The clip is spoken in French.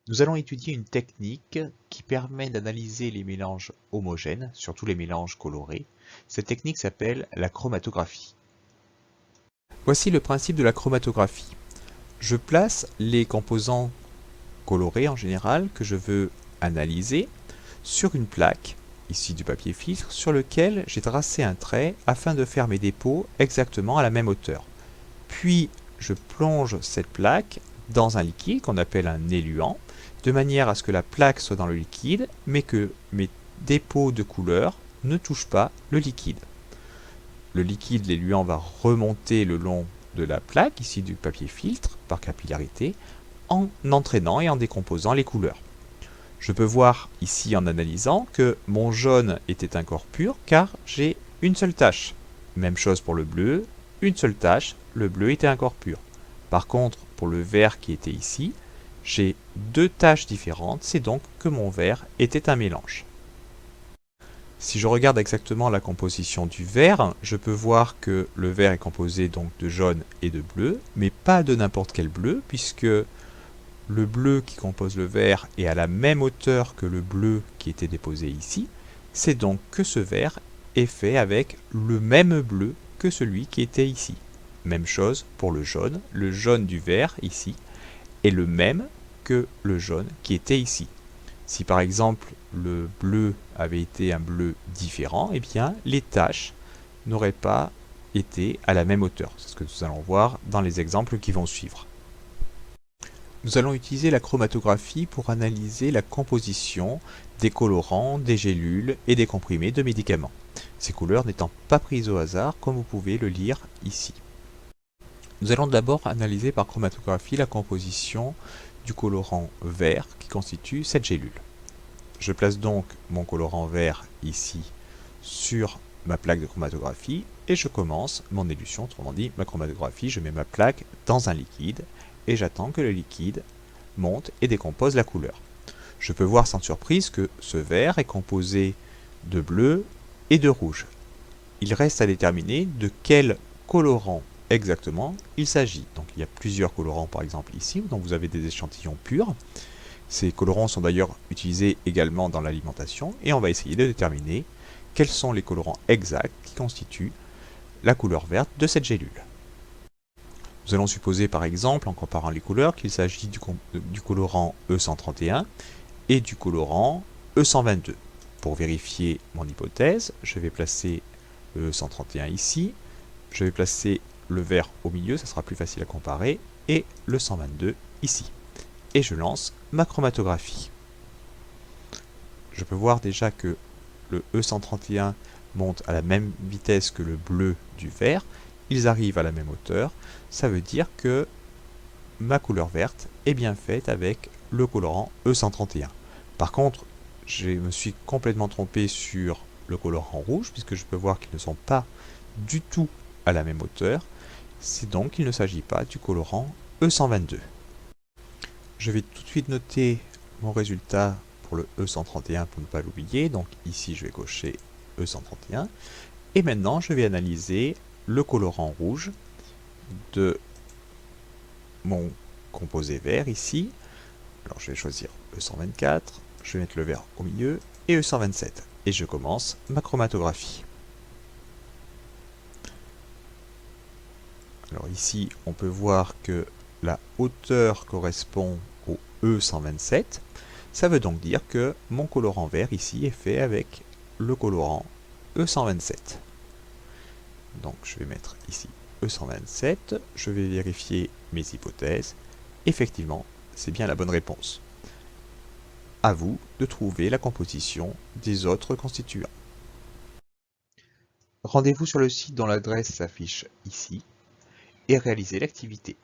Nous allons étudier une technique qui permet d'analyser les mélanges homogènes, surtout les mélanges colorés. Cette technique s'appelle la chromatographie. Voici le principe de la chromatographie. Je place les composants colorés en général que je veux analyser sur une plaque, ici du papier filtre, sur lequel j'ai tracé un trait afin de faire mes dépôts exactement à la même hauteur. Puis je plonge cette plaque dans un liquide qu'on appelle un éluant, de manière à ce que la plaque soit dans le liquide, mais que mes dépôts de couleur ne touchent pas le liquide. Le liquide, l'éluant, va remonter le long de la plaque, ici du papier filtre, par capillarité, en entraînant et en décomposant les couleurs. Je peux voir ici en analysant que mon jaune était encore pur car j'ai une seule tache. Même chose pour le bleu, une seule tache, le bleu était encore pur. Par contre, pour le vert qui était ici, j'ai deux taches différentes, c'est donc que mon vert était un mélange. Si je regarde exactement la composition du vert, je peux voir que le vert est composé donc de jaune et de bleu, mais pas de n'importe quel bleu, puisque le bleu qui compose le vert est à la même hauteur que le bleu qui était déposé ici. C'est donc que ce vert est fait avec le même bleu que celui qui était ici. Même chose pour le jaune du vert ici est le même que le jaune qui était ici. Si par exemple le bleu avait été un bleu différent, eh bien les taches n'auraient pas été à la même hauteur. C'est ce que nous allons voir dans les exemples qui vont suivre. Nous allons utiliser la chromatographie pour analyser la composition des colorants, des gélules et des comprimés de médicaments. Ces couleurs n'étant pas prises au hasard, comme vous pouvez le lire ici. Nous allons d'abord analyser par chromatographie la composition du colorant vert qui constitue cette gélule. Je place donc mon colorant vert ici sur ma plaque de chromatographie et je commence mon élution, autrement dit ma chromatographie, je mets ma plaque dans un liquide et j'attends que le liquide monte et décompose la couleur. Je peux voir sans surprise que ce vert est composé de bleu et de rouge. Il reste à déterminer de quel colorant exactement il s'agit. Donc il y a plusieurs colorants par exemple ici, dont vous avez des échantillons purs. Ces colorants sont d'ailleurs utilisés également dans l'alimentation et on va essayer de déterminer quels sont les colorants exacts qui constituent la couleur verte de cette gélule. Nous allons supposer par exemple, en comparant les couleurs, qu'il s'agit du colorant E131 et du colorant E122. Pour vérifier mon hypothèse, je vais placer le E131 ici, je vais placer le vert au milieu, ça sera plus facile à comparer, et le 122 ici. Et je lance ma chromatographie. Je peux voir déjà que le E131 monte à la même vitesse que le bleu du vert, ils arrivent à la même hauteur, ça veut dire que ma couleur verte est bien faite avec le colorant E131. Par contre, je me suis complètement trompé sur le colorant rouge, puisque je peux voir qu'ils ne sont pas du tout à la même hauteur, c'est donc qu'il ne s'agit pas du colorant E122. Je vais tout de suite noter mon résultat pour le E131 pour ne pas l'oublier. Donc ici, je vais cocher E131. Et maintenant, je vais analyser le colorant rouge de mon composé vert ici. Alors je vais choisir E124, je vais mettre le vert au milieu et E127. Et je commence ma chromatographie. Alors ici, on peut voir que la hauteur correspond au E127. Ça veut donc dire que mon colorant vert ici est fait avec le colorant E127. Donc je vais mettre ici E127, je vais vérifier mes hypothèses. Effectivement, c'est bien la bonne réponse. À vous de trouver la composition des autres constituants. Rendez-vous sur le site dont l'adresse s'affiche ici et réalisez l'activité.